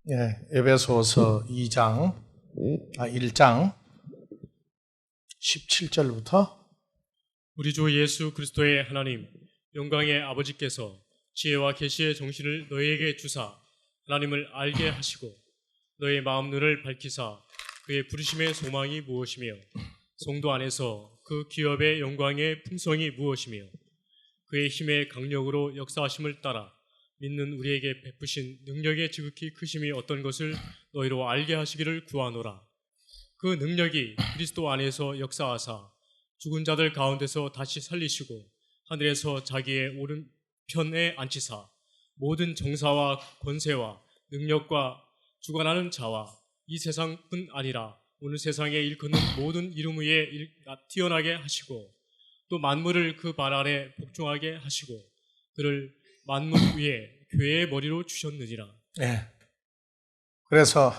에베소서 1장 17절부터 우리 주 예수 그리스도의 하나님 영광의 아버지께서 지혜와 계시의 정신을 너희에게 주사 하나님을 알게 하시고 너희 마음 눈을 밝히사 그의 부르심의 소망이 무엇이며 성도 안에서 그 기업의 영광의 풍성이 무엇이며 그의 힘의 강력으로 역사하심을 따라 믿는 우리에게 베푸신 능력의 지극히 크심이 어떤 것을 너희로 알게 하시기를 구하노라. 그 능력이 그리스도 안에서 역사하사 죽은 자들 가운데서 다시 살리시고 하늘에서 자기의 오른편에 앉히사 모든 정사와 권세와 능력과 주관하는 자와 이 세상뿐 아니라 오늘 세상에 일컫는 모든 이름 위에 뛰어나게 하시고 또 만물을 그 발 아래 복종하게 하시고 그를 만물 위에 교회의 머리로 주셨느니라. 그래서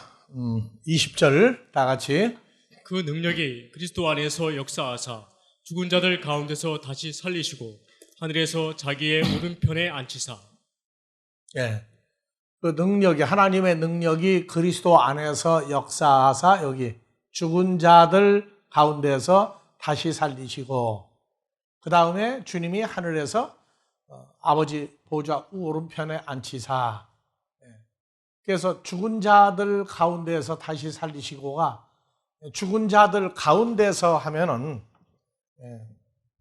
20절 다 같이 그 능력이 그리스도 안에서 역사하사 죽은 자들 가운데서 다시 살리시고 하늘에서 자기의 오른편에 앉히사. 그 능력이 하나님의 능력이 그리스도 안에서 역사하사 여기 죽은 자들 가운데서 다시 살리시고 그 다음에 주님이 하늘에서 아버지 보좌 오른편에 앉히사. 그래서 죽은 자들 가운데서 다시 살리시고가 죽은 자들 가운데서 하면은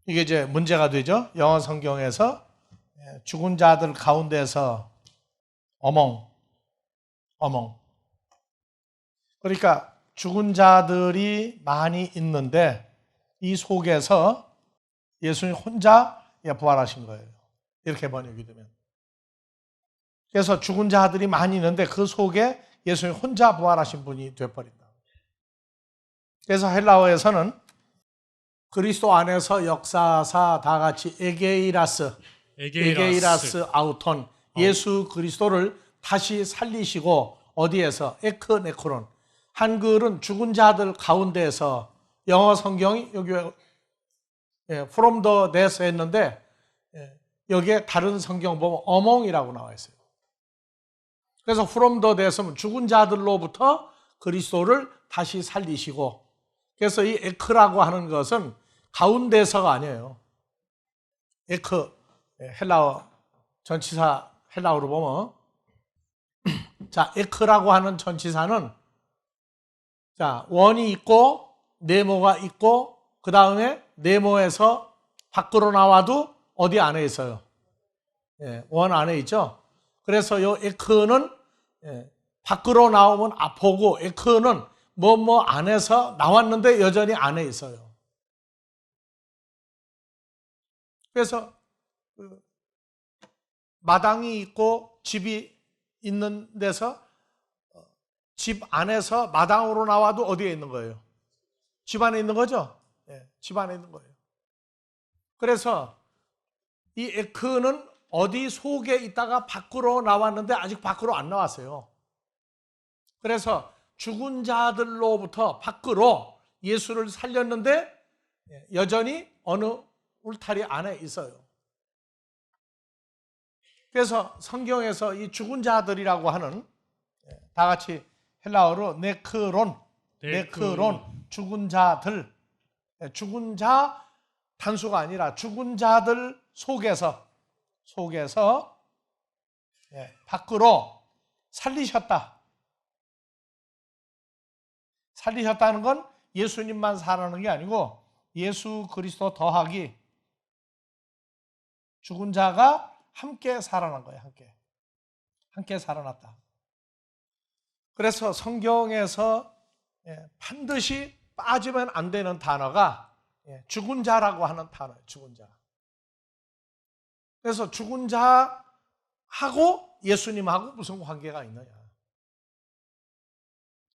이게 이제 문제가 되죠. 영어 성경에서 죽은 자들 가운데서 어멍. 그러니까 죽은 자들이 많이 있는데 이 속에서 예수님 혼자 부활하신 거예요. 이렇게 번역이 되면. 그래서 죽은 자들이 많이 있는데 그 속에 예수님 혼자 부활하신 분이 되어버린다. 그래서 헬라어에서는 그리스도 안에서 역사사 다 같이 에게이라스 아우톤 예수 그리스도를 다시 살리시고 어디에서? 에크네크론. 한글은 죽은 자들 가운데에서 영어 성경이 여기 from the death 했는데 여기에 다른 성경 보면 어몽이라고 나와 있어요. 그래서 from the death는 죽은 자들로부터 그리스도를 다시 살리시고 그래서 이 에크라고 하는 것은 가운데서가 아니에요. 에크 헬라어 전치사 헬라어로 보면 자 에크라고 하는 전치사는 자 원이 있고 네모가 있고 그 다음에 네모에서 밖으로 나와도 어디 안에 있어요? 원 안에 있죠. 그래서 이 에크는 밖으로 나오면 아프고 에크는 뭐 안에서 나왔는데 여전히 안에 있어요. 그래서 마당이 있고 집이 있는 데서 집 안에서 마당으로 나와도 어디에 있는 거예요? 집 안에 있는 거죠? 집 안에 있는 거예요. 그래서 이 에크는 어디 속에 있다가 밖으로 나왔는데 아직 밖으로 안 나왔어요. 그래서 죽은 자들로부터 밖으로 예수를 살렸는데 여전히 어느 울타리 안에 있어요. 그래서 성경에서 이 죽은 자들이라고 하는 다 같이 헬라어로 네크론 죽은 자들 죽은 자 단수가 아니라 죽은 자들 속에서 밖으로 살리셨다는 건 예수님만 살아나는 게 아니고 예수 그리스도 더하기 죽은 자가 함께 살아난 거예요. 함께 살아났다. 그래서 성경에서 반드시 빠지면 안 되는 단어가 죽은 자라고 하는 단어예요. 죽은 자. 그래서 죽은 자하고 예수님하고 무슨 관계가 있느냐.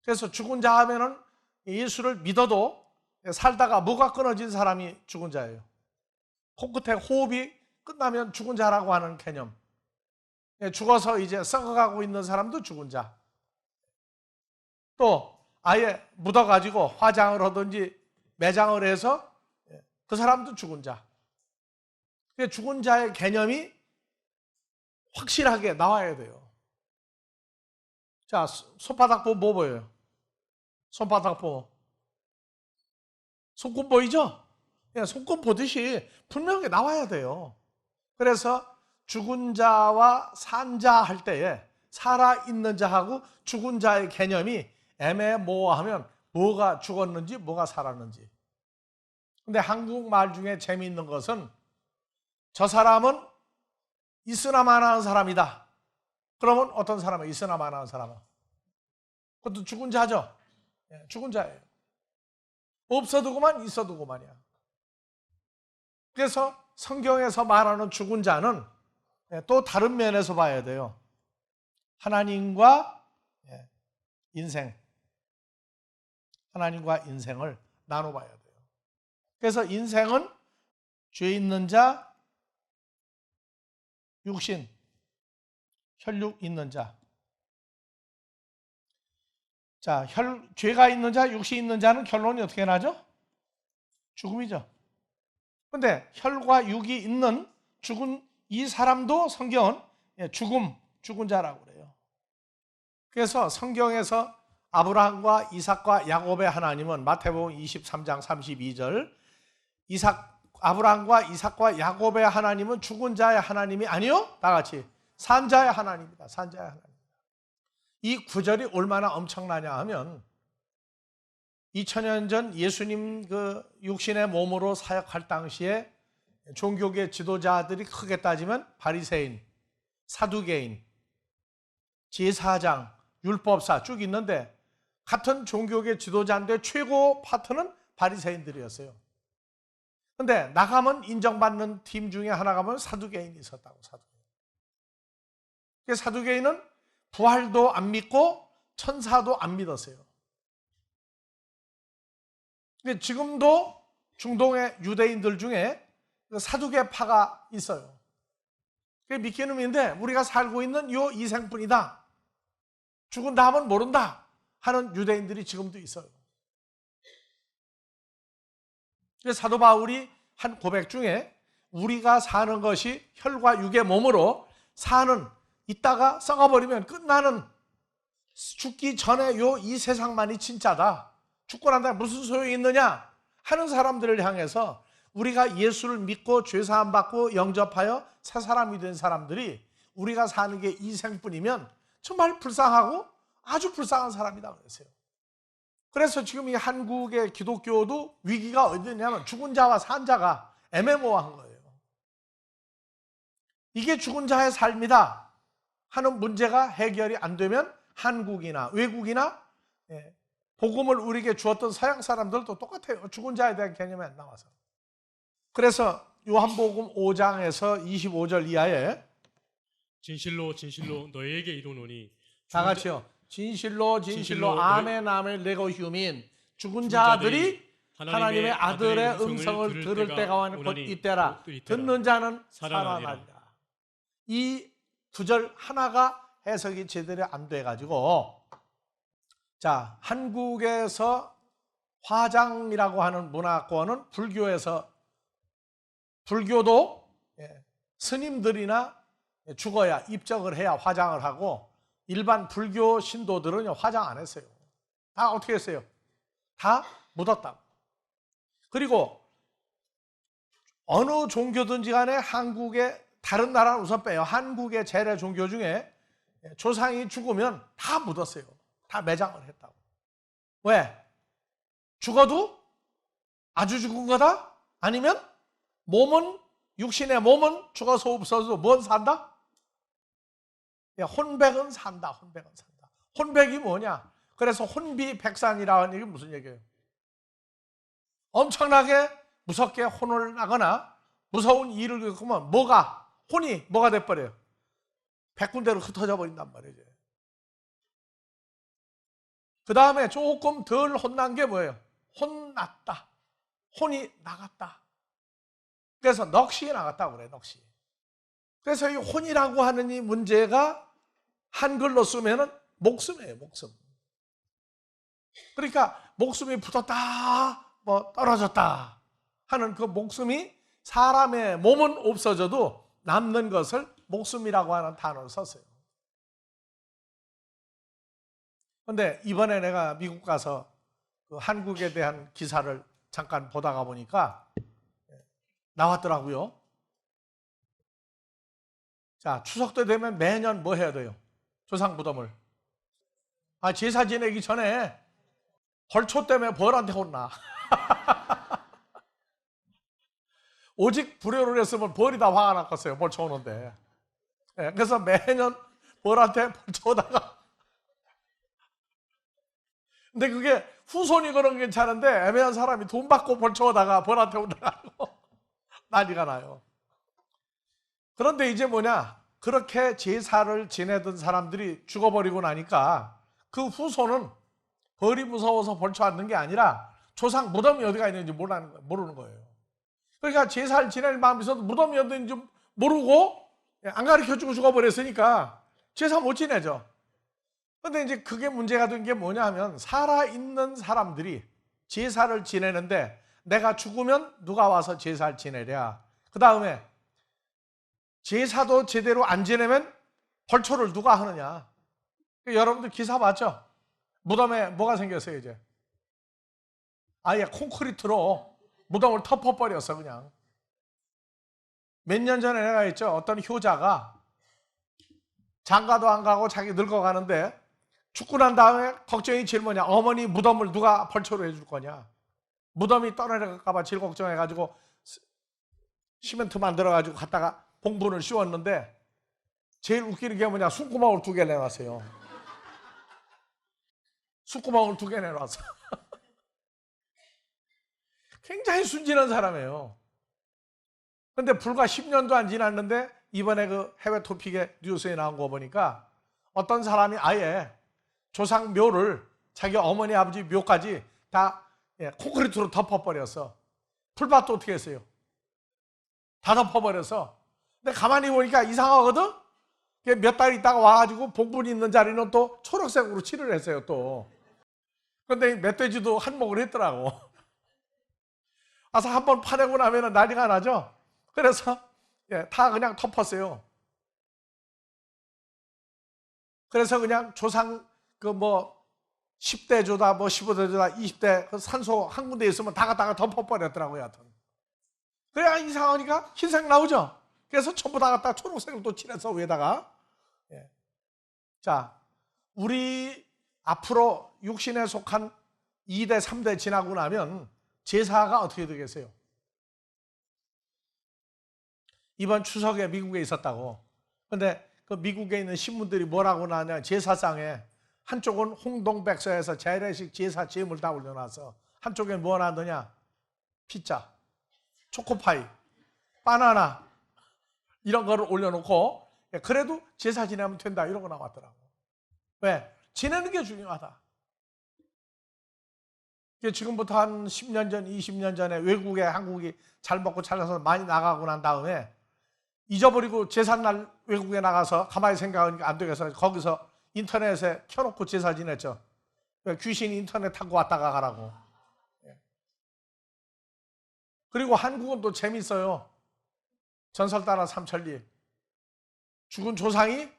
그래서 죽은 자 하면은 예수를 믿어도 살다가 뭐가 끊어진 사람이 죽은 자예요. 코끝에 호흡이 끝나면 죽은 자라고 하는 개념. 죽어서 이제 썩어가고 있는 사람도 죽은 자. 또 아예 묻어가지고 화장을 하든지 매장을 해서 그 사람도 죽은 자. 죽은 자의 개념이 확실하게 나와야 돼요. 자, 손바닥 보면 뭐 보여요? 손바닥 보면. 손금 보이죠? 예, 손금 보듯이 분명하게 나와야 돼요. 그래서 죽은 자와 산 자 할 때에 살아있는 자하고 죽은 자의 개념이 애매모호하면 뭐가 죽었는지 뭐가 살았는지. 근데 한국말 중에 재미있는 것은 저 사람은 있으나만 하는 사람이다. 그러면 어떤 사람은 있으나만 하는 사람은? 그것도 죽은 자죠. 예, 죽은 자예요. 없어도 그만 있어도 그만이야. 그래서 성경에서 말하는 죽은 자는 또 다른 면에서 봐야 돼요. 하나님과 인생, 하나님과 인생을 나눠봐야 돼요. 그래서 인생은 죄 있는 자, 육신, 혈육 있는 자. 자, 죄가 있는 자, 육신 있는 자는 결론이 어떻게 나죠? 죽음이죠. 근데 혈과 육이 있는 죽은 이 사람도 성경은 죽은 자라고 그래요. 그래서 성경에서 아브라함과 이삭과 야곱의 하나님은 마태복음 23장 32절 아브라함과 이삭과 야곱의 하나님은 죽은 자의 하나님이 아니요, 다 같이 산 자의 하나님이다. 산 자의 하나님. 이 구절이 얼마나 엄청나냐 하면 2000년 전 예수님 그 육신의 몸으로 사역할 당시에 종교계 지도자들이 크게 따지면 바리새인, 사두개인, 제사장, 율법사 쭉 있는데 같은 종교계 지도자인데 최고 파트는 바리새인들이었어요. 근데 나가면 인정받는 팀 중에 하나가 면 사두개인이 있었다고. 사두개인은 부활도 안 믿고 천사도 안 믿었어요. 근데 지금도 중동의 유대인들 중에 사두개파가 있어요. 그게 믿기는 믿는데 우리가 살고 있는 요 이생뿐이다. 죽은 다음은 모른다 하는 유대인들이 지금도 있어요. 사도 바울이 한 고백 중에 우리가 사는 것이 혈과 육의 몸으로 사는, 있다가 썩어버리면 끝나는, 죽기 전에 이 세상만이 진짜다. 죽고 난 다음에 무슨 소용이 있느냐 하는 사람들을 향해서 우리가 예수를 믿고 죄사함 받고 영접하여 새 사람이 된 사람들이 우리가 사는 게 이 생뿐이면 정말 불쌍하고 아주 불쌍한 사람이다 그랬어요. 그래서 지금 이 한국의 기독교도 위기가 어디 있냐면 죽은 자와 산 자가 애매모호한 거예요. 이게 죽은 자의 삶이다 하는 문제가 해결이 안 되면 한국이나 외국이나 복음을 우리에게 주었던 서양 사람들도 똑같아요. 죽은 자에 대한 개념이 안 나와서. 그래서 요한복음 5장에서 25절 이하에 진실로 진실로 너희에게 이르노니 다 같이요. 진실로 아멘 아멘 레고 휴민 죽은 자들이 하나님의 아들의 음성을 들을 때가 곧 이때라. 듣는 자는 살아나리라. 이 구절 하나가 해석이 제대로 안 돼가지고, 자, 한국에서 화장이라고 하는 문화권은 불교도 스님들이나 죽어야 입적을 해야 화장을 하고, 일반 불교 신도들은 화장 안 했어요. 다 어떻게 했어요? 다 묻었다고. 그리고 어느 종교든지 간에 한국의 다른 나라는 우선 빼요. 한국의 재래 종교 중에 조상이 죽으면 다 묻었어요. 다 매장을 했다고. 왜? 죽어도 아주 죽은 거다? 아니면 육신의 몸은 죽어서 없어도 뭔 산다? 혼백은 산다. 혼백은 산다. 혼백이 뭐냐? 그래서 혼비백산이라는 얘기 무슨 얘기예요? 엄청나게 무섭게 혼을 나거나 무서운 일을 겪으면 혼이 뭐가 돼버려요? 100군데로 흩어져 버린단 말이죠. 그 다음에 조금 덜 혼난 게 뭐예요? 혼났다. 혼이 나갔다. 그래서 넋이 나갔다고 그래요. 넋이. 그래서 이 혼이라고 하는 이 문제가 한글로 쓰면은 목숨이에요. 목숨. 그러니까 목숨이 붙었다, 떨어졌다 하는 그 목숨이 사람의 몸은 없어져도 남는 것을 목숨이라고 하는 단어를 썼어요. 근데 이번에 내가 미국 가서 그 한국에 대한 기사를 잠깐 보다가 보니까 나왔더라고요. 자, 추석 때 되면 매년 뭐 해야 돼요? 조상 무덤을. 제사 지내기 전에 벌초 때문에 벌한테 혼나. 오직 불효를 했으면 벌이 다 화가 났겠어요. 벌초 오는데. 그래서 매년 벌한테 벌초 오다가. 근데 그게 후손이 그런 게 괜찮은데 애매한 사람이 돈 받고 벌초 오다가 벌한테 온다고 난리가 나요. 그런데 이제 뭐냐? 그렇게 제사를 지내던 사람들이 죽어버리고 나니까 그 후손은 벌이 무서워서 벌초 앉는 게 아니라 조상 무덤이 어디가 있는지 모르는 거예요. 그러니까 제사를 지낼 마음이 있어도 무덤이 어딘지 모르고 안 가르쳐주고 죽어버렸으니까 제사 못 지내죠. 그런데 이제 그게 문제가 된 게 뭐냐 하면 살아있는 사람들이 제사를 지내는데 내가 죽으면 누가 와서 제사를 지내랴. 그 다음에 제사도 제대로 안 지내면 벌초를 누가 하느냐. 여러분들 기사 봤죠? 무덤에 뭐가 생겼어요 이제? 아예 콘크리트로 무덤을 덮어버렸어 그냥. 몇 년 전에 내가 했죠. 어떤 효자가 장가도 안 가고 자기 늙어가는데 죽고 난 다음에 걱정이 제일 뭐냐. 어머니 무덤을 누가 벌초로 해줄 거냐. 무덤이 떠내려갈까 봐 제일 걱정해가지고 시멘트 만들어가지고 갖다가 봉분을 씌웠는데 제일 웃기는 게 뭐냐. 숨구멍을 2개 내놨어요. 숨구멍을 2개 내놨어. 굉장히 순진한 사람이에요. 근데 불과 10년도 안 지났는데 이번에 그 해외 토픽에 뉴스에 나온 거 보니까 어떤 사람이 아예 조상 묘를 자기 어머니 아버지 묘까지 다 콘크리트로 덮어버렸어. 풀밭도 어떻게 했어요? 다 덮어버려서. 근데 가만히 보니까 이상하거든? 몇 달 있다가 와가지고 봉분이 있는 자리는 또 초록색으로 칠을 했어요 또. 근데 멧돼지도 한몫을 했더라고. 와서 한번 파내고 나면 난리가 나죠? 그래서 다 그냥 덮었어요. 그래서 그냥 조상 그 뭐 10대 조다 뭐 15대 조다 20대 그 산소 한 군데 있으면 다 갖다가 덮어버렸더라고요. 하여튼. 그래야 이상하니까 흰색 나오죠? 그래서 전부 다 갖다가 초록색으로 또 칠해서 위에다가. 자, 우리 앞으로 육신에 속한 2대 3대 지나고 나면 제사가 어떻게 되겠어요? 이번 추석에 미국에 있었다고. 근데 그 미국에 있는 신문들이 뭐라고 나냐. 제사상에 한쪽은 홍동백서에서 재래식 제사 제물 다 올려놔서 한쪽에 뭐 놨느냐. 피자, 초코파이, 바나나 이런 거를 올려놓고 그래도 제사 지내면 된다 이런 거 나왔더라고. 왜? 지내는 게 중요하다. 지금부터 한 10년 전, 20년 전에 외국에 한국이 잘 먹고 잘 나서 많이 나가고 난 다음에 잊어버리고 제삿날 외국에 나가서 가만히 생각하니까 안 되겠어. 거기서 인터넷에 켜놓고 제사 지냈죠. 귀신이 인터넷 타고 왔다가 가라고. 그리고 한국은 또 재밌어요. 전설 따라 삼천리. 죽은 조상이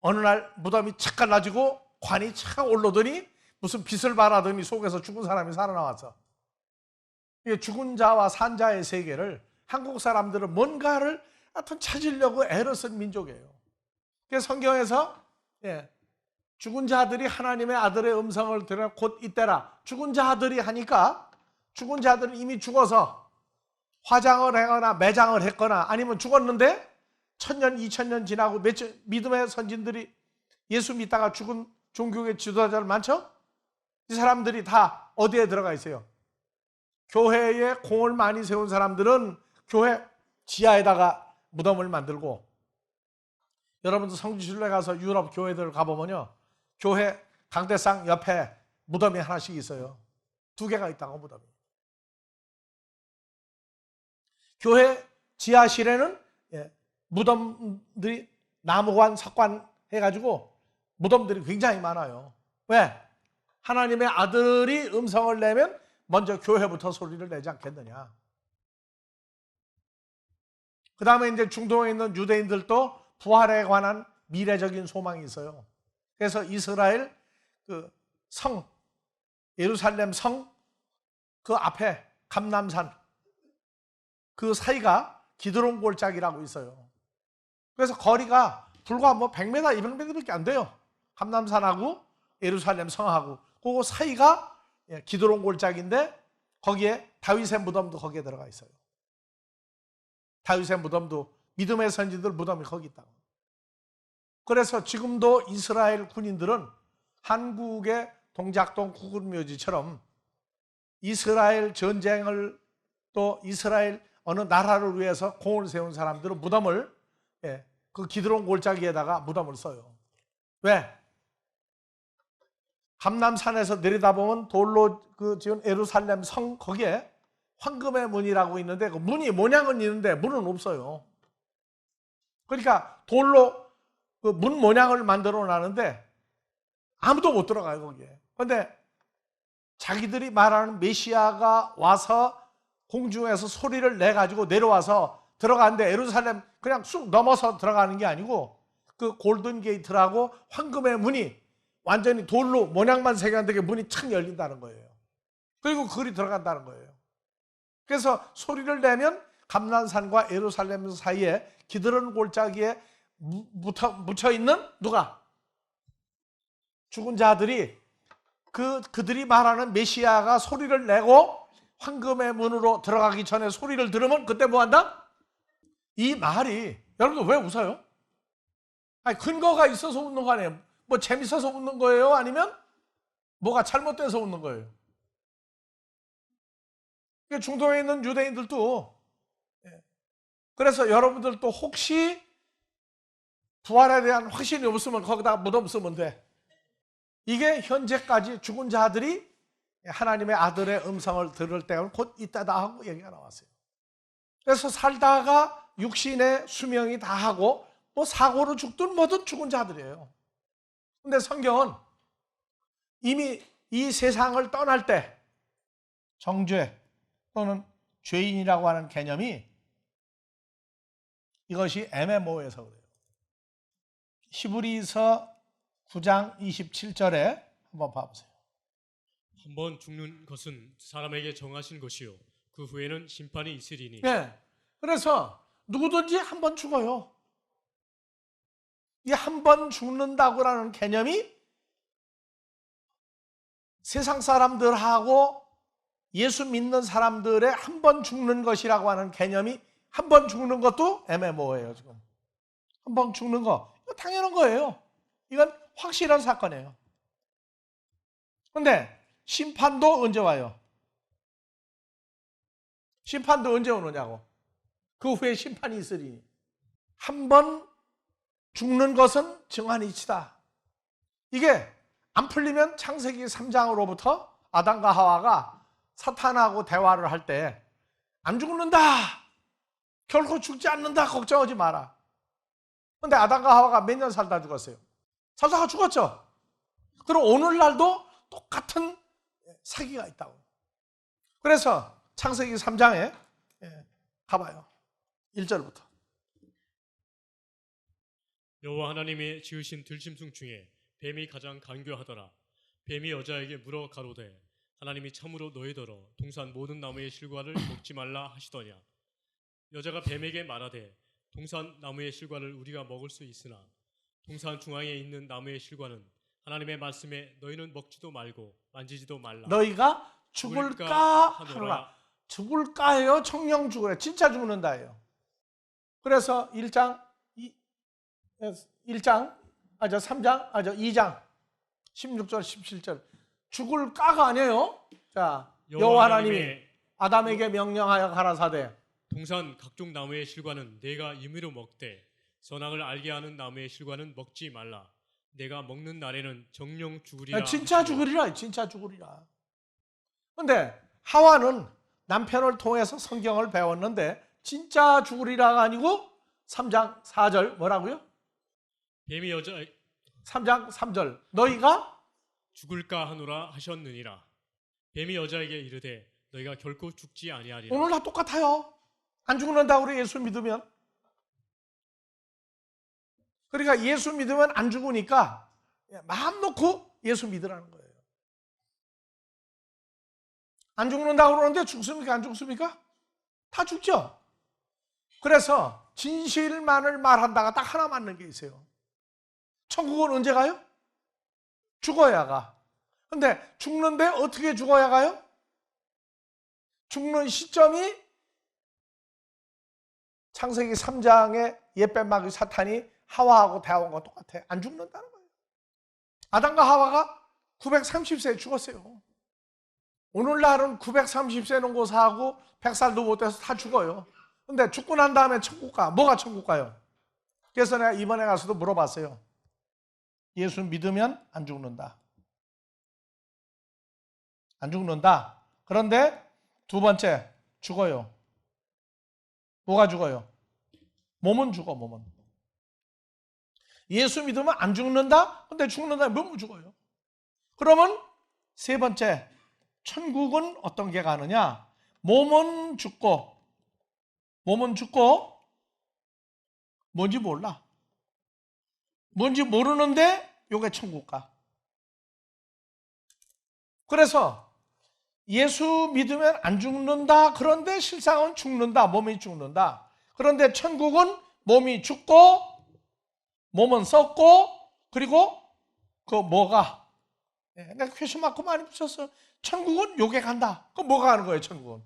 어느 날 무덤이 착 갈라지고 관이 착 올라오더니 무슨 빛을 발하더니 속에서 죽은 사람이 살아나왔어. 이게 죽은 자와 산 자의 세계를 한국 사람들은 뭔가를 하여튼 찾으려고 애를 쓴 민족이에요. 그래서 성경에서 죽은 자들이 하나님의 아들의 음성을 들어 곧 이때라. 죽은 자들이 하니까 죽은 자들은 이미 죽어서 화장을 하거나 매장을 했거나 아니면 죽었는데 1000년, 2000년 지나고 믿음의 선진들이 예수 믿다가 죽은 종교의 지도자들 많죠? 이 사람들이 다 어디에 들어가 있어요? 교회에 공을 많이 세운 사람들은 교회 지하에다가 무덤을 만들고, 여러분도 성지순례 가서 유럽 교회들 가보면요, 교회 강대상 옆에 무덤이 하나씩 있어요. 2개가 있다고 무덤이. 교회 지하실에는 무덤들이 나무관, 석관 해가지고 무덤들이 굉장히 많아요. 왜? 하나님의 아들이 음성을 내면 먼저 교회부터 소리를 내지 않겠느냐. 그 다음에 이제 중동에 있는 유대인들도 부활에 관한 미래적인 소망이 있어요. 그래서 이스라엘 그 성, 예루살렘 성 그 앞에 감람산 그 사이가 기드론 골짜기라고 있어요. 그래서 거리가 불과 뭐 100m, 200m밖에 안 돼요. 감람산하고 예루살렘 성하고 그 사이가 기드론 골짜기인데 거기에 다윗의 무덤도 거기에 들어가 있어요. 다윗의 무덤도 믿음의 선지들 무덤이 거기 있다고. 그래서 지금도 이스라엘 군인들은 한국의 동작동 구근묘지처럼 이스라엘 전쟁을 또 이스라엘 어느 나라를 위해서 공을 세운 사람들은 무덤을 그 기드론 골짜기에다가 무덤을 써요. 왜? 감람산에서 내려다보면 돌로 그 지은 예루살렘 성 거기에 황금의 문이라고 있는데 그 문이 모양은 있는데 문은 없어요. 그러니까 돌로 그 문 모양을 만들어 놨는데 아무도 못 들어가요 거기에. 그런데 자기들이 말하는 메시아가 와서 공중에서 소리를 내 가지고 내려와서 들어가는데 예루살렘 그냥 쑥 넘어서 들어가는 게 아니고 그 골든 게이트라고 황금의 문이 완전히 돌로 모양만 새겼는데 문이 착 열린다는 거예요. 그리고 그리 들어간다는 거예요. 그래서 소리를 내면 감람산과 예루살렘 사이에 기드론 골짜기에 묻혀 있는 누가? 죽은 자들이 그들이 말하는 메시아가 소리를 내고 황금의 문으로 들어가기 전에 소리를 들으면 그때 뭐 한다? 이 말이 여러분들 왜 웃어요? 아니 근거가 있어서 웃는 거 아니에요? 뭐 재밌어서 웃는 거예요? 아니면 뭐가 잘못돼서 웃는 거예요? 중동에 있는 유대인들도 그래서 여러분들도 혹시 부활에 대한 확신이 없으면 거기다 무덤 쓰면 돼. 이게 현재까지 죽은 자들이 하나님의 아들의 음성을 들을 때는 곧 이때다 하고 얘기가 나왔어요. 그래서 살다가 육신의 수명이 다 하고 뭐 사고로 죽든 뭐든 죽은 자들이에요. 근데 성경은 이미 이 세상을 떠날 때 정죄 또는 죄인이라고 하는 개념이 이것이 애매모호해서 그래요. 히브리서 9장 27절에 한번 봐보세요. 한 번 죽는 것은 사람에게 정하신 것이요 그 후에는 심판이 있으리니. 네. 그래서 누구든지 한 번 죽어요. 이 한 번 죽는다고라는 개념이 세상 사람들하고 예수 믿는 사람들의 한 번 죽는 것이라고 하는 개념이 한 번 죽는 것도 애매모호해요. 지금 한 번 죽는 거 이거 당연한 거예요. 이건 확실한 사건이에요. 그런데 심판도 언제 와요? 심판도 언제 오느냐고. 그 후에 심판이 있으리니. 한 번 죽는 것은 정한 이치다. 이게 안 풀리면 창세기 3장으로부터 아담과 하와가 사탄하고 대화를 할 때 안 죽는다. 결코 죽지 않는다. 걱정하지 마라. 그런데 아담과 하와가 몇 년 살다 죽었어요? 살다가 죽었죠. 그럼 오늘날도 똑같은 사기가 있다고. 그래서 창세기 3장에 가봐요. 1절부터. 여호와 하나님의 지으신 들짐승 중에 뱀이 가장 간교하더라. 뱀이 여자에게 물어 가로되 하나님이 참으로 너희더러 동산 모든 나무의 실과를 먹지 말라 하시더냐. 여자가 뱀에게 말하되 동산 나무의 실과를 우리가 먹을 수 있으나 동산 중앙에 있는 나무의 실과는 하나님의 말씀에 너희는 먹지도 말고 만지지도 말라. 너희가 죽을까 하노라. 죽을까예요? 청령 죽으래. 진짜 죽는다예요. 그래서 3장 2장 16절 17절 죽을까가 아니에요. 자, 여호와 하나님이 아담에게 명령하여 가라사대 동산 각종 나무의 실과는 내가 임의로 먹되 선악을 알게 하는 나무의 실과는 먹지 말라. 내가 먹는 날에는 정령 죽으리라. 진짜 죽으리라. 진짜 죽으리라. 그런데 하와는 남편을 통해서 성경을 배웠는데 진짜 죽으리라가 아니고 3장 4절 뭐라고요? 뱀이 여자 3장 3절 너희가 죽을까 하노라 하셨느니라. 뱀이 여자에게 이르되 너희가 결코 죽지 아니하리라. 오늘 다 똑같아요. 안 죽는다고 그래 예수 믿으면. 그러니까 예수 믿으면 안 죽으니까 마음 놓고 예수 믿으라는 거예요. 안 죽는다고 그러는데 죽습니까? 안 죽습니까? 다 죽죠. 그래서 진실만을 말한다가 딱 하나 맞는 게 있어요. 천국은 언제 가요? 죽어야 가. 근데 죽는데 어떻게 죽어야 가요? 죽는 시점이 창세기 3장의 옛뱀마귀 사탄이 하와하고 대화한 거 똑같아. 안 죽는다는 거예요. 아담과 하와가 930세에 죽었어요. 오늘날은 930세 넘고 사고 100살도 못 돼서 다 죽어요. 근데 죽고 난 다음에 천국 가. 뭐가 천국 가요? 그래서 내가 이번에 가서도 물어봤어요. 예수 믿으면 안 죽는다. 안 죽는다. 그런데 두 번째, 죽어요. 뭐가 죽어요? 몸은 죽어, 몸은. 예수 믿으면 안 죽는다? 근데 죽는다, 몸은 죽어요. 그러면 세 번째, 천국은 어떤 게 가느냐? 몸은 죽고 뭔지 몰라. 뭔지 모르는데 요게 천국 가. 그래서 예수 믿으면 안 죽는다. 그런데 실상은 죽는다. 몸이 죽는다. 그런데 천국은 몸이 죽고 몸은 썩고 그리고 그 뭐가 내가 퀘션 마크 많이 붙였어요. 천국은 요게 간다. 그럼 뭐가 가는 거예요, 천국은?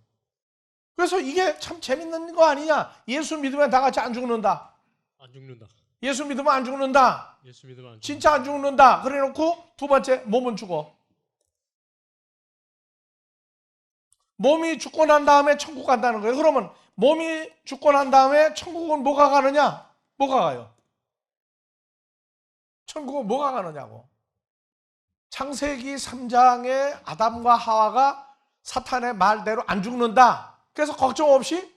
그래서 이게 참 재밌는 거 아니냐? 예수 믿으면 다 같이 안 죽는다. 안 죽는다. 예수 믿으면 안 죽는다. 예수 믿으면 안 죽는다. 진짜 안 죽는다. 그래 놓고 두 번째, 몸은 죽어. 몸이 죽고 난 다음에 천국 간다는 거예요. 그러면 몸이 죽고 난 다음에 천국은 뭐가 가느냐? 뭐가 가요? 천국은 뭐가 가느냐고. 창세기 3장에 아담과 하와가 사탄의 말대로 안 죽는다. 그래서 걱정 없이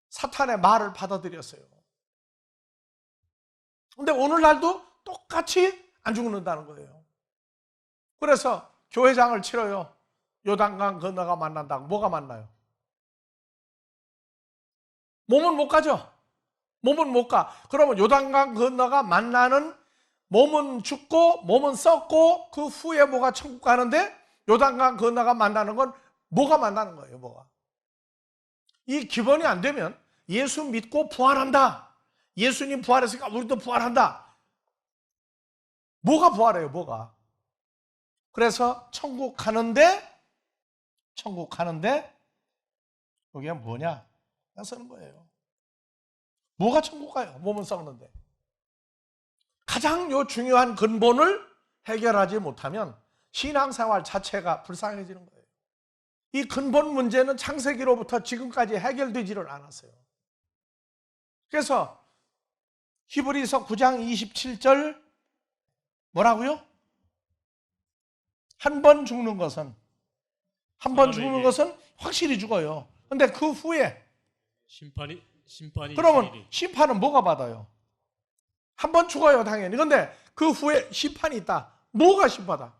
사탄의 말을 받아들였어요. 근데 오늘날도 똑같이 안 죽는다는 거예요. 그래서 교회장을 치러요. 요단강 건너가 만난다고. 뭐가 만나요? 몸은 못 가죠. 몸은 못 가. 그러면 요단강 건너가 만나는 몸은 죽고 몸은 썩고 그 후에 뭐가 천국 가는데 요단강 건너가 만나는 건 뭐가 만나는 거예요. 뭐가. 이 기본이 안 되면 예수 믿고 부활한다. 예수님 부활했으니까 우리도 부활한다. 뭐가 부활해요? 뭐가. 그래서 천국 가는데 여기가 뭐냐? 쓰는 거예요. 뭐가 천국 가요? 몸은 썩는데. 가장 중요한 근본을 해결하지 못하면 신앙생활 자체가 불쌍해지는 거예요. 이 근본 문제는 창세기로부터 지금까지 해결되지를 않았어요. 그래서 히브리서 9장 27절 뭐라고요? 한 번 죽는 것은 확실히 죽어요. 근데 그 후에 심판이 그러면 있으리니. 심판은 뭐가 받아요? 한 번 죽어요, 당연히. 근데 그 후에 심판이 있다. 뭐가 심판이다?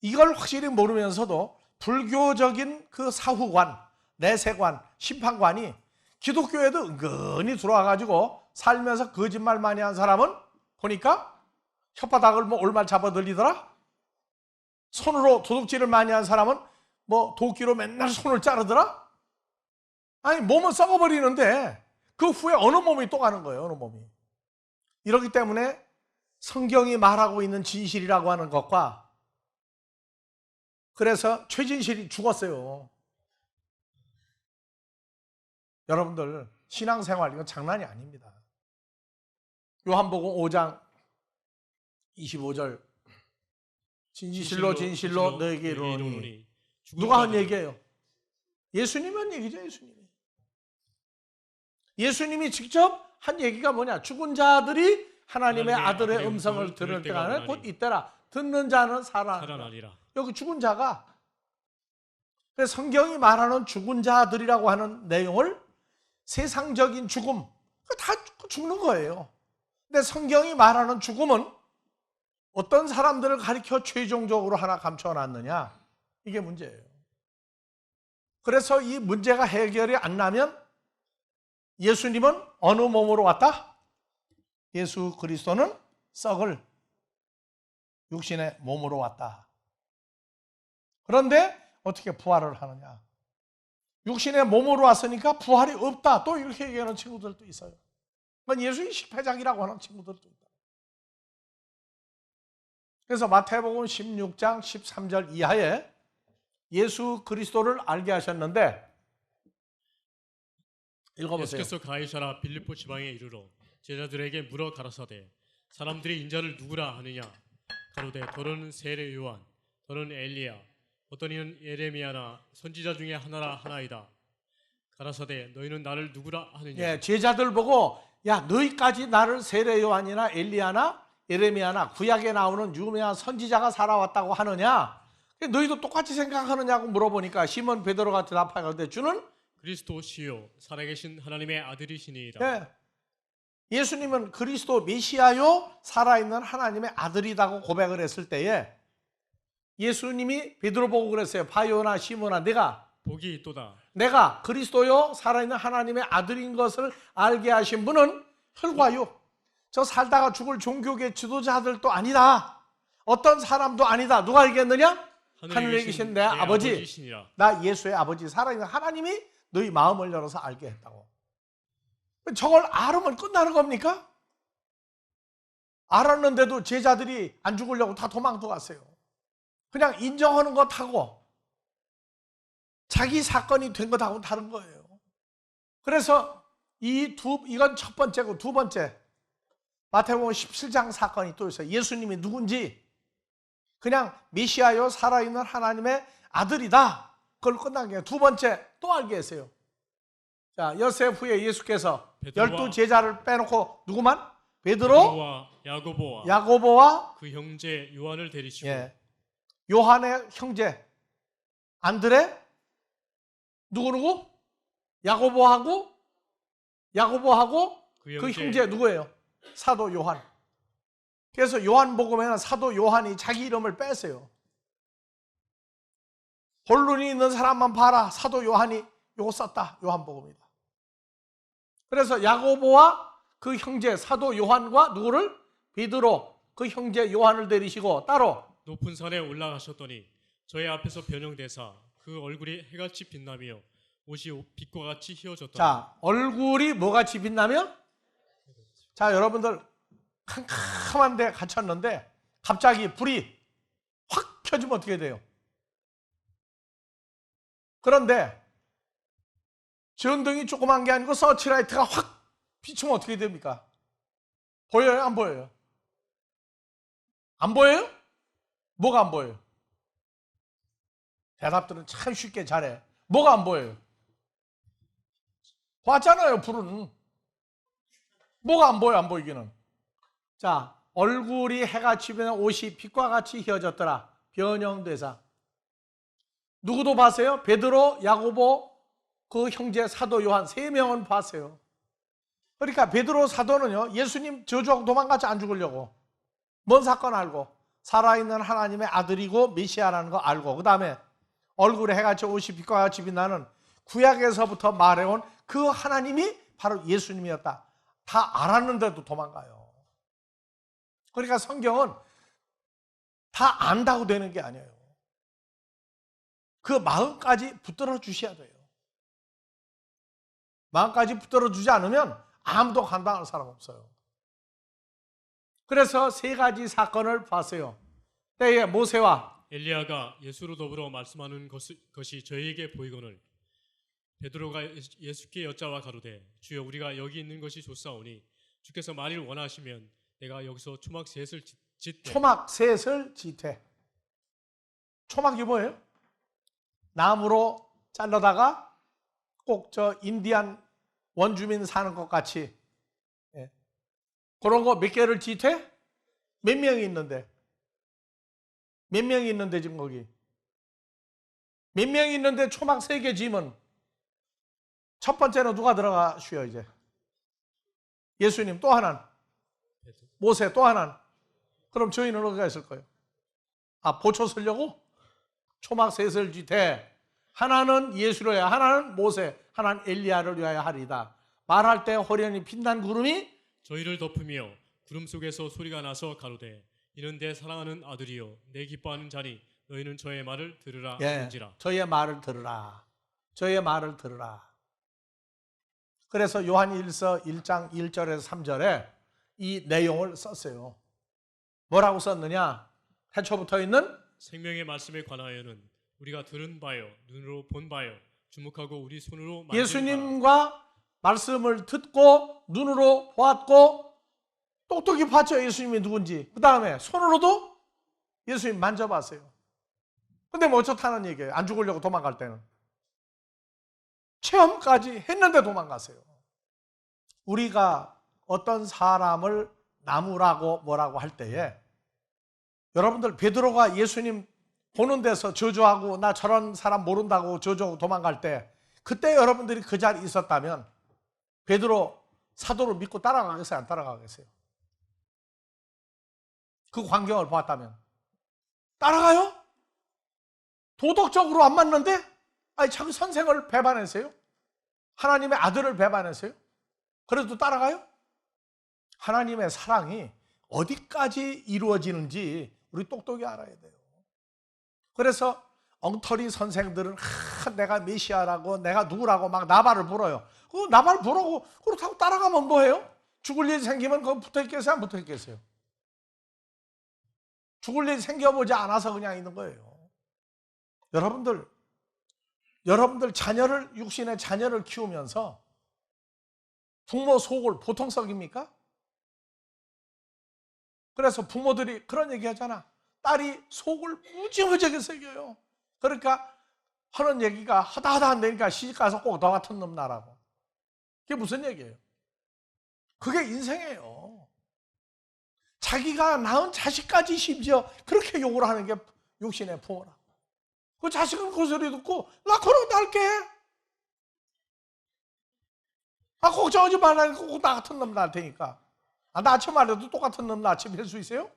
이걸 확실히 모르면서도 불교적인 그 사후관, 내세관, 심판관이 기독교에도 은근히 들어와가지고 살면서 거짓말 많이 한 사람은 보니까 혓바닥을 뭐 올말 잡아 들리더라? 손으로 도둑질을 많이 한 사람은 뭐 도끼로 맨날 손을 자르더라? 아니, 몸은 썩어버리는데 그 후에 어느 몸이 또 가는 거예요, 어느 몸이. 이렇기 때문에 성경이 말하고 있는 진실이라고 하는 것과 그래서 최진실이 죽었어요. 여러분들 신앙생활 이건 장난이 아닙니다. 요한복음 5장 25절 진실로 너에게 이르노니. 누가 한 얘기예요? 예수님이 한 얘기죠. 예수님이 직접 한 얘기가 뭐냐? 죽은 자들이 하나님의 아들의 음성을 들을 때가 곧 이때라. 듣는 자는 살아나리라. 여기 죽은 자가 성경이 말하는 죽은 자들이라고 하는 내용을 세상적인 죽음 다 죽는 거예요. 근데 성경이 말하는 죽음은 어떤 사람들을 가리켜 최종적으로 하나 감춰놨느냐? 이게 문제예요. 그래서 이 문제가 해결이 안 나면 예수님은 어느 몸으로 왔다? 예수 그리스도는 썩을 육신의 몸으로 왔다. 그런데 어떻게 부활을 하느냐? 육신의 몸으로 왔으니까 부활이 없다. 또 이렇게 얘기하는 친구들도 있어요. 그건 예수의 실패작이라고 하는 친구들도 있다. 그래서 마태복음 16장 13절 이하에 예수 그리스도를 알게 하셨는데, 읽어보세요. 예수께서 가이사라 빌립보 지방에 이르러 제자들에게 물어 가라사대 사람들이 인자를 누구라 하느냐 가로되 더러는 세례 요한 더러는 엘리야 어떤 이는 예레미야나 선지자 중에 하나라 하나이다. 가라사대 너희는 나를 누구라 하느냐. 예, 제자들 보고 야 너희까지 나를 세례 요한이나 엘리야나 예레미야나 구약에 나오는 유명한 선지자가 살아왔다고 하느냐? 너희도 똑같이 생각하느냐고 물어보니까 시몬 베드로가 대답하는데 주는 그리스도시요 살아계신 하나님의 아들이시니이다. 예, 예수님은 그리스도 메시아요 살아있는 하나님의 아들이라고 고백을 했을 때에 예수님이 베드로 보고 그랬어요. 바요나 시몬아 복이 있도다. 내가 그리스도요 살아있는 하나님의 아들인 것을 알게 하신 분은 혈과요 저 살다가 죽을 종교계 지도자들도 아니다. 어떤 사람도 아니다. 누가 얘기했느냐? 하늘에 계신 내 아버지 아버지시니라. 나 예수의 아버지 살아있는 하나님이 너희 마음을 열어서 알게 했다고. 저걸 알으면 끝나는 겁니까? 알았는데도 제자들이 안 죽으려고 다 도망도 갔어요. 그냥 인정하는 것하고 자기 사건이 된 것하고는 다른 거예요. 그래서 이건 첫 번째고, 두 번째 마태복음 17장 사건이 또 있어요. 예수님이 누군지 그냥 메시아요 살아있는 하나님의 아들이다. 그걸 끝난 게 두 번째 또 알게 했어요. 자, 엿새 후에 예수께서 12 제자를 빼놓고 누구만? 베드로와 야고보와 그 형제 요한을 데리시고 예, 요한의 형제 안드레 누구? 야고보하고 그 형제 누구예요? 사도 요한. 그래서 요한복음에는 사도 요한이 자기 이름을 뺐어요. 본론이 있는 사람만 봐라. 사도 요한이 요거 썼다. 요한복음이다. 그래서 야고보와 그 형제 사도 요한과 누구를? 베드로 그 형제 요한을 데리시고 따로 높은 산에 올라가셨더니 저의 앞에서 변형되사 그 얼굴이 해같이 빛나며 옷이 빛과 같이 휘어졌더라. 자, 얼굴이 뭐같이 빛나며? 자, 여러분들 캄캄한 데 갇혔는데 갑자기 불이 확 켜지면 어떻게 돼요? 그런데 전등이 조그만 게 아니고 서치라이트가 확 비추면 어떻게 됩니까? 보여요? 안 보여요? 안 보여요? 뭐가 안 보여요? 대답들은 참 쉽게 잘해. 뭐가 안 보여요? 봤잖아요, 불은. 뭐가 안 보여, 안 보이기는. 자, 얼굴이 해같이 변해 옷이 빛과 같이 휘어졌더라. 변형되사. 누구도 봤어요? 베드로, 야고보, 그 형제 사도 요한 3명은 봤어요. 그러니까 베드로 사도는요, 예수님 저주하고 도망가지 안 죽으려고. 뭔 사건 알고, 살아있는 하나님의 아들이고 메시아라는 거 알고, 그 다음에 얼굴에 해같이 옷이 빛과 같이 빛나는 구약에서부터 말해온 그 하나님이 바로 예수님이었다. 다 알았는데도 도망가요. 그러니까 성경은 다 안다고 되는 게 아니에요. 그 마음까지 붙들어 주셔야 돼요. 마음까지 붙들어 주지 않으면 아무도 감당할 사람 없어요. 그래서 3가지 사건을 봤어요. 때에 모세와 엘리야가 예수로 더불어 말씀하는 것이 저희에게 보이거늘 베드로가 예수께 여짜와 가로되 주여 우리가 여기 있는 것이 좋사오니 주께서 만일 원하시면 내가 여기서 초막 셋을 짓되. 초막 셋을 짓되. 초막이 뭐예요? 나무로 잘라다가 꼭 저 인디안 원주민 사는 것 같이 그런 거 몇 개를 짓되? 몇 명이 있는데? 몇 명이 있는데 지금 거기? 몇 명이 있는데 초막 3개 지면 첫 번째는 누가 들어가 쉬어 이제? 예수님 또 하나는? 모세 또 하나는? 그럼 저희는 어디가 있을 거예요? 아, 보초 쓰려고? 초막 셋을 짓되 하나는 예수를 위하여 하나는 모세 하나는 엘리야를 위하여 하리다. 말할 때 호련히 빛난 구름이 저희를 덮으며 구름 속에서 소리가 나서 가로되 이는 내 사랑하는 아들이요 내 기뻐하는 자니 너희는 저의 말을 들으라 예, 하는지라. 저의 말을 들으라. 저의 말을 들으라. 그래서 요한일서 1장 1절에서 3절에 이 내용을 썼어요. 뭐라고 썼느냐? 태초부터 있는 생명의 말씀에 관하여는 우리가 들은 바요 눈으로 본 바요 주목하고 우리 손으로 만진 바라. 예수님과 말씀을 듣고 눈으로 보았고 똑똑히 봤죠. 예수님이 누군지. 그 다음에 손으로도 예수님 만져봤어요. 근데 뭐 어쩌다는 얘기예요. 안 죽으려고 도망갈 때는. 체험까지 했는데 도망갔어요. 우리가 어떤 사람을 나무라고 뭐라고 할 때에 여러분들 베드로가 예수님 보는 데서 저주하고 나 저런 사람 모른다고 저주하고 도망갈 때 그때 여러분들이 그 자리에 있었다면 베드로 사도를 믿고 따라가겠어요? 안 따라가겠어요? 그 광경을 보았다면 따라가요? 도덕적으로 안 맞는데? 아니 자기 선생을 배반했어요? 하나님의 아들을 배반했어요? 그래도 따라가요? 하나님의 사랑이 어디까지 이루어지는지 우리 똑똑히 알아야 돼요. 그래서 엉터리 선생들은 내가 메시아라고 내가 누구라고 막 나발을 불어요. 그 나발 부르고 그렇다고 따라가면 뭐해요? 죽을 일 생기면 그거 붙어있겠어요? 안 붙어있겠어요? 죽을 일 생겨보지 않아서 그냥 있는 거예요. 여러분들 자녀를 육신의 자녀를 키우면서 부모 속을 보통 썩입니까? 그래서 부모들이 그런 얘기 하잖아. 딸이 속을 무지무지하게 새겨요. 그러니까 하는 얘기가 하다하다 안 되니까 시집가서 꼭 너 같은 놈 나라고. 그게 무슨 얘기예요? 그게 인생이에요. 자기가 낳은 자식까지 심지어 그렇게 욕을 하는 게 육신의 부모라고. 그 자식은 그 소리 듣고 나 그러고 날게. 아 걱정하지 말라니까 꼭 나 같은 놈 낳을 테니까. 아 낳지 말아도 똑같은 놈 낳지 뵐 수 있어요?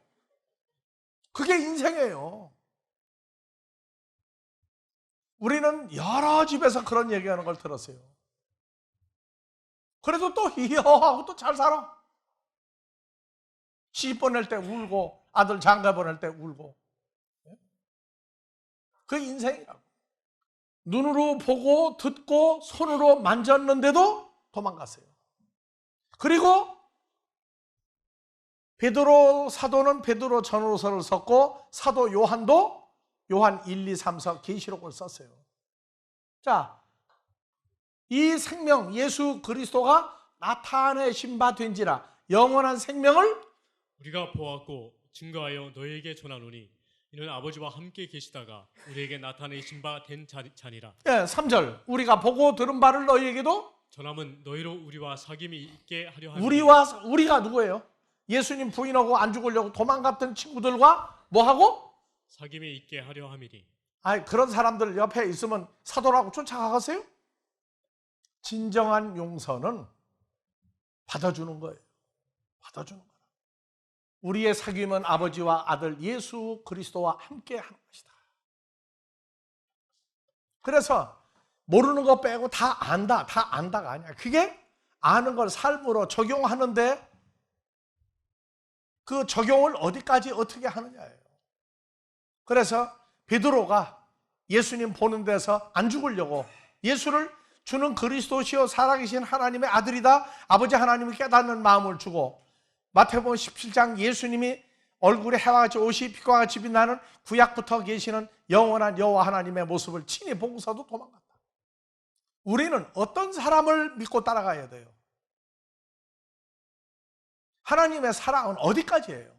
그게 인생이에요. 우리는 여러 집에서 그런 얘기하는 걸 들었어요. 그래도 또 히어하고 또 잘 살아. 시집 보낼 때 울고 아들 장가 보낼 때 울고. 그 인생이라고. 눈으로 보고 듣고 손으로 만졌는데도 도망갔어요. 그리고 베드로 사도는 베드로 전후서를 썼고 사도 요한도 요한 1, 2, 3서 계시록을 썼어요. 자, 이 생명 예수 그리스도가 나타내신 바 된지라 영원한 생명을 우리가 보았고 증거하여 너희에게 전하노니 이는 아버지와 함께 계시다가 우리에게 나타내신 바 된 자니라. 예, 3절 우리가 보고 들은 바를 너희에게도 전함은 너희로 우리와 사귐이 있게 하려 함이니. 우리가 누구예요? 예수님 부인하고 안 죽으려고 도망갔던 친구들과 뭐하고? 사귐이 있게 하려 함이니. 아니 그런 사람들 옆에 있으면 사도라고 쫓아가겠어요? 진정한 용서는 받아주는 거예요. 받아주는 거예요. 우리의 사귐은 아버지와 아들 예수 그리스도와 함께 하는 것이다. 그래서 모르는 거 빼고 다 안다가 아니야. 그게 아는 걸 삶으로 적용하는데 그 적용을 어디까지 어떻게 하느냐예요. 그래서 베드로가 예수님 보는 데서 안 죽으려고 예수를 주는 그리스도시요 살아계신 하나님의 아들이다 아버지 하나님을 깨닫는 마음을 주고 마태복음 17장 예수님이 얼굴에 해와 같이 옷이 빛과 같이 빛나는 구약부터 계시는 영원한 여호와 하나님의 모습을 친히 보고서도 도망갔다. 우리는 어떤 사람을 믿고 따라가야 돼요? 하나님의 사랑은 어디까지예요?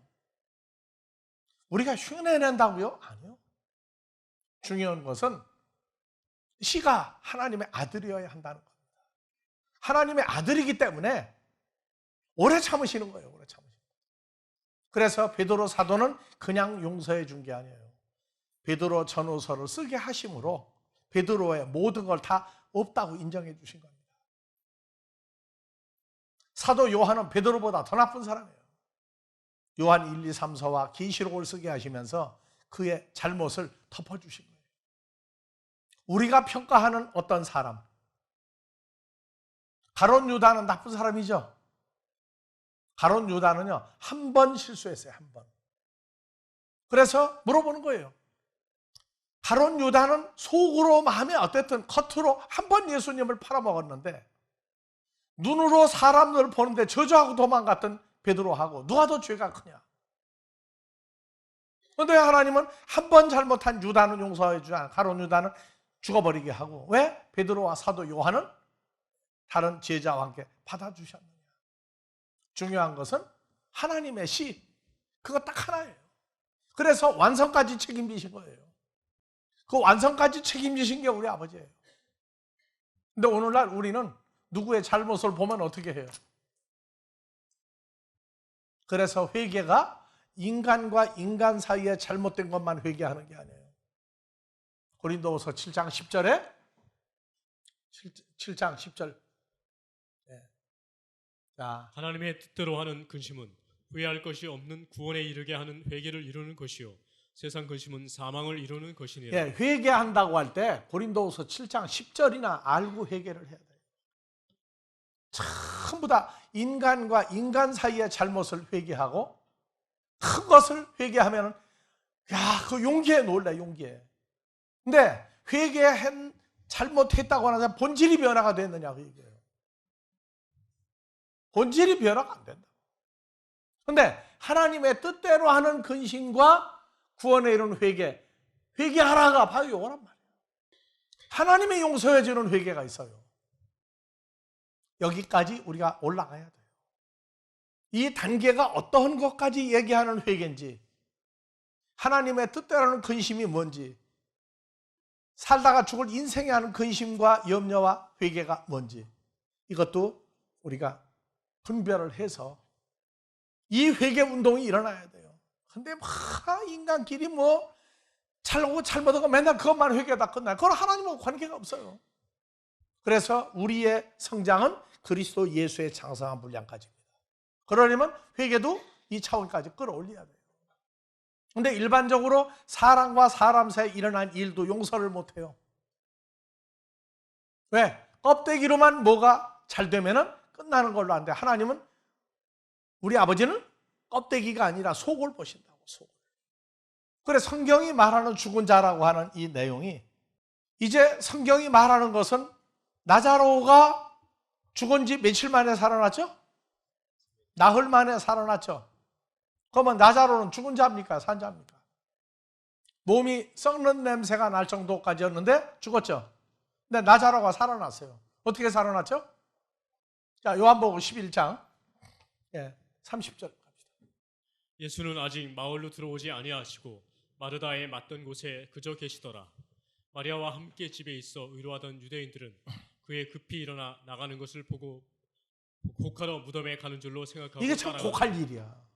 우리가 흉내낸다고요? 아니요. 중요한 것은 씨가 하나님의 아들이어야 한다는 겁니다. 하나님의 아들이기 때문에 오래 참으시는 거예요. 오래 참으시는 거예요. 그래서 베드로 사도는 그냥 용서해 준 게 아니에요. 베드로 전후서를 쓰게 하심으로 베드로의 모든 걸 다 없다고 인정해 주신 겁니다. 사도 요한은 베드로보다 더 나쁜 사람이에요. 요한 1, 2, 3서와 계시록을 쓰게 하시면서 그의 잘못을 덮어주신 거예요. 우리가 평가하는 어떤 사람, 가룟 유다는 나쁜 사람이죠. 가룟 유다는요 한 번 실수했어요. 한 번. 그래서 물어보는 거예요. 가룟 유다는 속으로 마음에 어땠든 겉으로 한 번 예수님을 팔아먹었는데 눈으로 사람들을 보는데 저주하고 도망갔던 베드로하고 누가 더 죄가 크냐? 그런데 하나님은 한 번 잘못한 유다는 용서해 주지 않아. 가룟 유다는 죽어버리게 하고, 왜? 베드로와 사도 요한은 다른 제자와 함께 받아주셨느냐. 중요한 것은 하나님의 시, 그거 딱 하나예요. 그래서 완성까지 책임지신 거예요. 그 완성까지 책임지신 게 우리 아버지예요. 근데 오늘날 우리는 누구의 잘못을 보면 어떻게 해요? 그래서 회개가 인간과 인간 사이에 잘못된 것만 회개하는 게 아니에요. 고린도후서 7장 10절에 7장 10절. 네. 자, 하나님의 뜻대로 하는 근심은 후회할 것이 없는 구원에 이르게 하는 회개를 이루는 것이요 세상 근심은 사망을 이루는 것이니라. 예, 회개한다고 할 때 고린도후서 7장 10절이나 알고 회개를 해야 돼요. 전부 다 인간과 인간 사이의 잘못을 회개하고 큰 것을 회개하면 그 용기에 놀라, 용기에. 근데 회개한 잘못했다고 하는 본질이 변화가 됐느냐 그 얘기예요. 본질이 변화가 안 된다. 근데 하나님의 뜻대로 하는 근심과 구원에 이르는 회개하라가 바로 이거란 말이에요. 하나님의 용서해 주는 회개가 있어요. 여기까지 우리가 올라가야 돼요. 이 단계가 어떠한 것까지 얘기하는 회개인지, 하나님의 뜻대로는 근심이 뭔지, 살다가 죽을 인생에 하는 근심과 염려와 회개가 뭔지, 이것도 우리가 분별을 해서 이 회개 운동이 일어나야 돼요. 근데 인간끼리 잘하고 잘못하고 맨날 그것만 회개하다 끝나요. 그건 하나님하고 관계가 없어요. 그래서 우리의 성장은 그리스도 예수의 장성한 분량까지입니다. 그러려면 회개도 이 차원까지 끌어올려야 돼요. 근데 일반적으로 사람과 사람 사이에 일어난 일도 용서를 못해요. 왜? 껍데기로만 뭐가 잘 되면은 끝나는 걸로 안 돼. 하나님은, 우리 아버지는 껍데기가 아니라 속을 보신다고, 속을. 그래 성경이 말하는 죽은 자라고 하는 이 내용이, 이제 성경이 말하는 것은 나자로가 죽은 지 며칠 만에 살아났죠? 나흘 만에 살아났죠? 그러면 나자로는 죽은 자입니까? 산 자입니까? 몸이 썩는 냄새가 날 정도까지였는데 죽었죠? 근데 나자로가 살아났어요. 어떻게 살아났죠? 자, 요한복음 11장 30절 갑시다. 예수는 아직 마을로 들어오지 아니하시고 마르다에 맞던 곳에 그저 계시더라. 마리아와 함께 집에 있어 의로하던 유대인들은 그의 급히 일어나 나가는 것을 보고 곡하러 무덤에 가는 줄로 생각하고 이게 참 따라가더라. 곡할 일이야.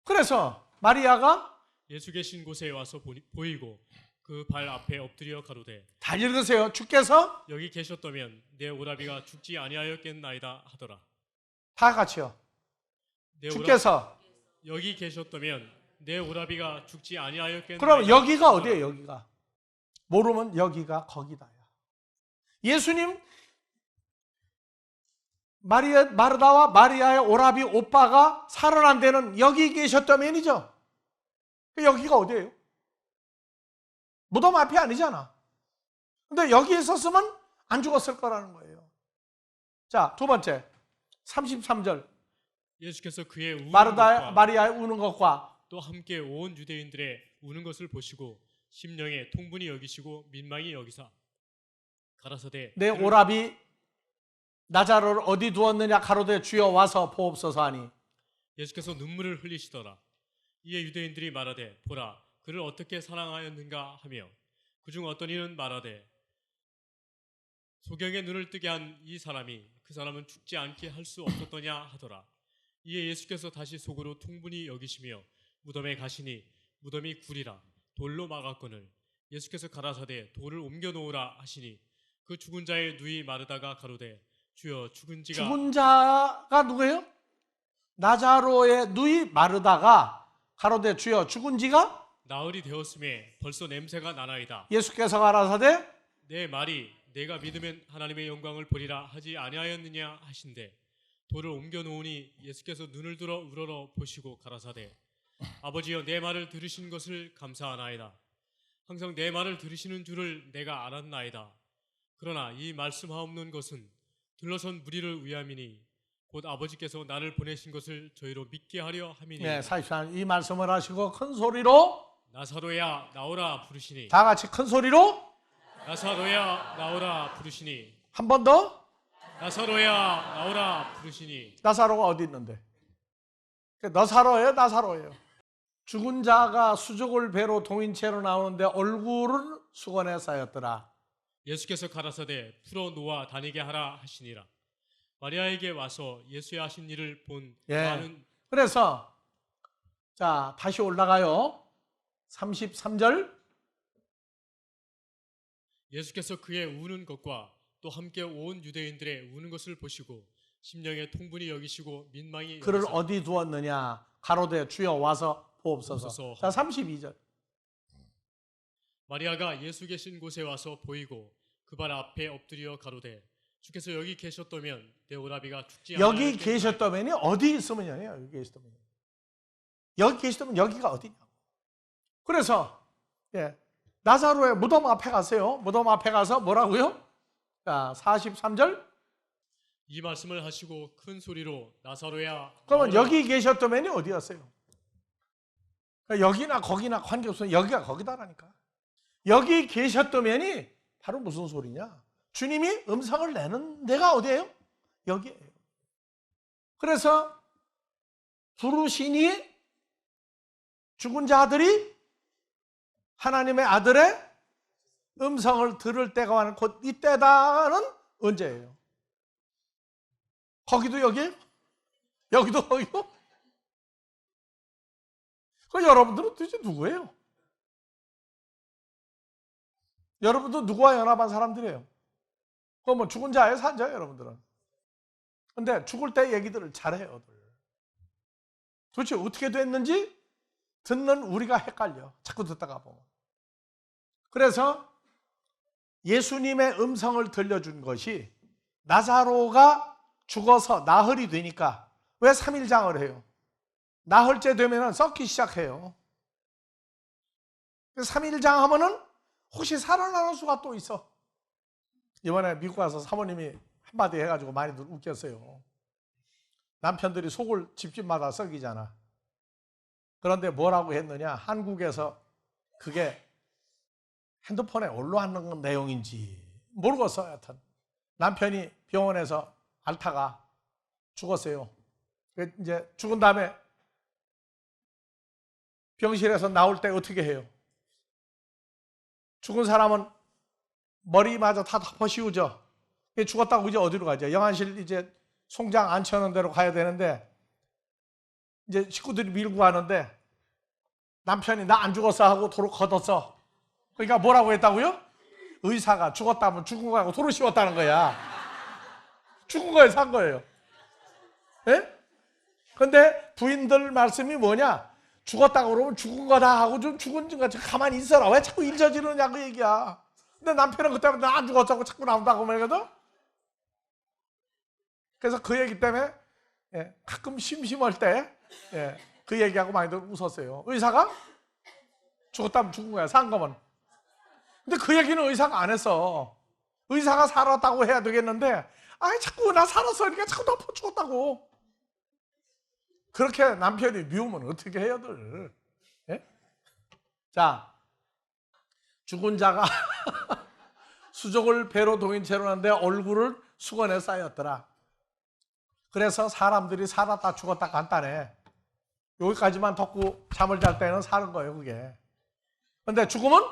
그래서 마리아가, 예수 계신 곳에 와서 보이고 그 발 앞에 엎드려 가로되, 다 읽으세요. 주께서, 여기 계셨다면 내 오라비가 죽지 아니하였겠나이다 하더라. 다 같이요. 내 주께서. 여기 계셨다면 내 오라비가 죽지 아니하였겠나이다. 그럼 여기가 하더라. 어디예요? 여기가. 모르면 여기가 거기다야. 예수님, 마르다와 마리아의 오라비 오빠가 살아난 데는 여기 계셨다면이죠. 여기가 어디예요? 무덤 앞이 아니잖아. 근데 여기 있었으면 안 죽었을 거라는 거예요. 자, 두 번째 33절. 예수께서 그의 우는 것과 마리아의 우는 것과 또 함께 온 유대인들의 우는 것을 보시고 심령에 통분히 여기시고 민망히 여기사 가라사대, 내 오라비 나자로를 어디 두었느냐 가로되 주여 와서 보옵소서 하니, 예수께서 눈물을 흘리시더라. 이에 유대인들이 말하되, 보라 그를 어떻게 사랑하였는가 하며 그중 어떤 이는 말하되, 소경의 눈을 뜨게 한 이 사람이 그 사람은 죽지 않게 할 수 없었더냐 하더라. 이에 예수께서 다시 속으로 통분히 여기시며 무덤에 가시니 무덤이 굴이라 돌로 막았거늘 예수께서 가라사대 돌을 옮겨 놓으라 하시니 그 죽은 자의 누이 마르다가 가로되, 주여 죽은 자가 누구예요? 나자로의 누이 마르다가 가로되 주여 죽은 지가 나흘이 되었음에 벌써 냄새가 나나이다. 예수께서 가라사대 내 말이 내가 믿으면 하나님의 영광을 보리라 하지 아니하였느냐 하신대, 돌을 옮겨 놓으니 예수께서 눈을 들어 우러러 보시고 가라사대, 아버지여 내 말을 들으신 것을 감사하나이다. 항상 내 말을 들으시는 줄을 내가 알았나이다. 그러나 이 말씀하옵는 것은 들러선 무리를 위함이니 곧 아버지께서 나를 보내신 것을 저희로 믿게 하려 함이니. 네, 44절 이 말씀을 하시고 큰 소리로 나사로야 나오라 부르시니. 다 같이 큰 소리로 나사로야 나오라 부르시니. 한 번 더. 나사로야 나오라 부르시니. 나사로가 어디 있는데? 나사로예요, 나사로예요. 죽은 자가 수족을 배로 동인체로 나오는데 얼굴은 수건에 쌓였더라. 예수께서 가라사대 풀어 놓아 다니게 하라 하시니라. 마리아에게 와서 예수의 하신 일을 본 많은. 그래서 자 다시 올라가요. 33절. 예수께서 그의 우는 것과 또 함께 온 유대인들의 우는 것을 보시고 심령에 통분히 여기시고 민망히 그를 여기사 어디 두었느냐? 가로되 주여 와서 보옵소서. 자 32절. 마리아가 예수 계신 곳에 와서 보이고 그 발 앞에 엎드려 가로되 주께서 여기 계셨다면 내 오라비가 죽지 않았겠나이다. 여기 계셨다면이 어디 있으면요? 여기 계셨다면. 여기 계셨다면 여기가 어디냐고. 그래서 나사로의 무덤 앞에 가세요. 무덤 앞에 가서 뭐라고요? 자 43절. 이 말씀을 하시고 큰 소리로 나사로야. 그러면 나오라. 여기 계셨다면이 어디였어요? 그러니까 여기나 거기나 관계없어요. 여기가 거기다라니까. 여기 계셨다면이 바로 무슨 소리냐? 주님이 음성을 내는 데가 어디예요? 여기예요. 그래서 부르시니 죽은 자들이 하나님의 아들의 음성을 들을 때가 와는 곧 이때다는 언제예요? 거기도 여기예요? 여기도 거기고? 그 여러분들은 도대체 누구예요? 여러분도 누구와 연합한 사람들이에요? 그건 뭐 죽은 자예요, 산 자예요, 여러분들은? 근데 죽을 때 얘기들을 잘해요. 도대체 어떻게 됐는지 듣는 우리가 헷갈려. 자꾸 듣다가 보면. 그래서 예수님의 음성을 들려준 것이 나사로가 죽어서 나흘이 되니까 왜 3일장을 해요? 나흘째 되면 썩기 시작해요. 3일장 하면은 혹시 살아나는 수가 또 있어. 이번에 미국 가서 사모님이 한마디 해가지고 많이들 웃겼어요. 남편들이 속을 집집마다 썩이잖아. 그런데 뭐라고 했느냐? 한국에서 그게 핸드폰에 올라왔는 내용인지 모르겠어. 하여튼 남편이 병원에서 앓다가 죽었어요. 이제 죽은 다음에 병실에서 나올 때 어떻게 해요? 죽은 사람은 머리마저 다 덮어씌우죠. 죽었다고 이제 어디로 가죠? 영안실 이제 송장 안 채우는 데로 가야 되는데 이제 식구들이 밀고 가는데 남편이 나 안 죽었어 하고 도로 걷었어. 그러니까 뭐라고 했다고요? 의사가 죽었다면 죽은 거하고 도로 씌웠다는 거야. 죽은 거에 산 거예요. 예? 근데 부인들 말씀이 뭐냐? 죽었다고 그러면 죽은 거다 하고 좀 죽은 줄 같이 가만히 있어라. 왜 자꾸 일 저지르냐 그 얘기야. 근데 남편은 그때부터 나 안 죽었다고 자꾸 나온다고 말거든. 그래서 그 얘기 때문에 가끔 심심할 때 그 얘기하고 많이들 웃었어요. 의사가 죽었다면 죽은 거야, 산 거면. 근데 그 얘기는 의사가 안 했어. 의사가 살았다고 해야 되겠는데 아이 자꾸 나 살았어 그러니까 자꾸 덮어 죽었다고. 그렇게 남편이 미우면 어떻게 해요들? 예? 자, 죽은 자가 수족을 배로 동인 채로 하는데 얼굴을 수건에 쌓였더라. 그래서 사람들이 살았다 죽었다 간단해. 여기까지만 덮고 잠을 잘 때는 사는 거예요, 그게. 근데 죽으면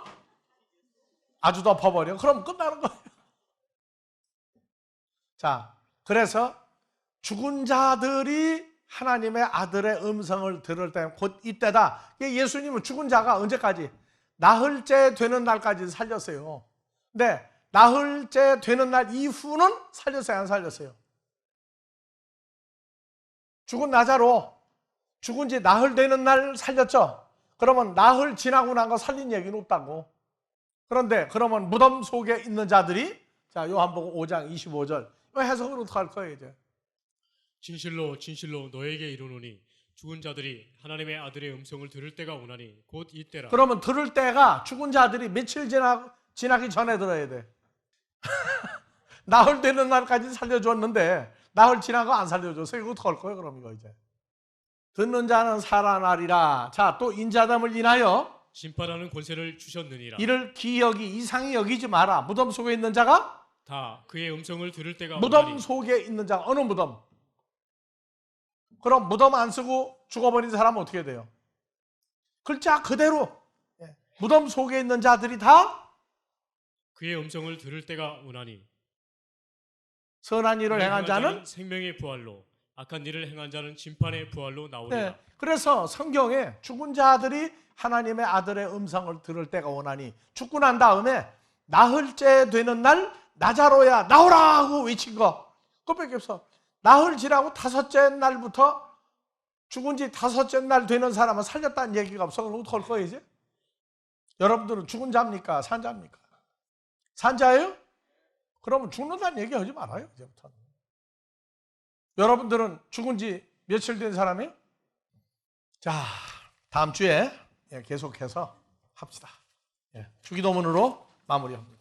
아주 덮어버려. 그럼 끝나는 거예요. 자, 그래서 죽은 자들이 하나님의 아들의 음성을 들을 때 곧 이때다. 예수님은 죽은 자가 언제까지? 나흘째 되는 날까지 살렸어요. 근데 나흘째 되는 날 이후는 살렸어요, 안 살렸어요? 죽은 나자로 죽은 지 나흘 되는 날 살렸죠? 그러면 나흘 지나고 난 거 살린 얘기는 없다고. 그런데 그러면 무덤 속에 있는 자들이 자 요한복음 5장 25절 해석을 어떻게 할 거예요 이제? 진실로 진실로 너에게 이르노니 죽은 자들이 하나님의 아들의 음성을 들을 때가 오나니 곧 이때라. 그러면 들을 때가 죽은 자들이 며칠 지나기 전에 들어야 돼. 나흘 되는 날까지 살려줬는데 나흘 지나고 안 살려줘서 이거 어떡할 거예요? 그럼 이거 이제 듣는 자는 살아나리라. 자, 또 인자됨을 인하여 심판하는 권세를 주셨느니라. 이를 기여기 이상히 여기지 마라. 무덤 속에 있는 자가 다 그의 음성을 들을 때가 무덤 오나니 속에 있는 자가 어느 무덤? 그럼 무덤 안 쓰고 죽어버린 사람은 어떻게 돼요? 글자 그대로 무덤 속에 있는 자들이 다 그의 음성을 들을 때가 오나니 선한 일을 행한 자는 생명의 부활로 악한 일을 행한 자는 심판의 부활로 나오리라. 네. 그래서 성경에 죽은 자들이 하나님의 아들의 음성을 들을 때가 오나니 죽고 난 다음에 나흘째 되는 날 나자로야 나오라 하고 외친 거 그것밖에 없어. 나흘 지나고 다섯째 날부터 죽은 지 다섯째 날 되는 사람은 살렸다는 얘기가 없어. 그럼 어떡할 거예요 이제? 여러분들은 죽은 자입니까? 산 자입니까? 산 자예요? 그러면 죽는다는 얘기 하지 말아요 이제부터는. 여러분들은 죽은 지 며칠 된 사람이에요? 자, 다음 주에 계속해서 합시다. 주기도문으로 마무리합니다.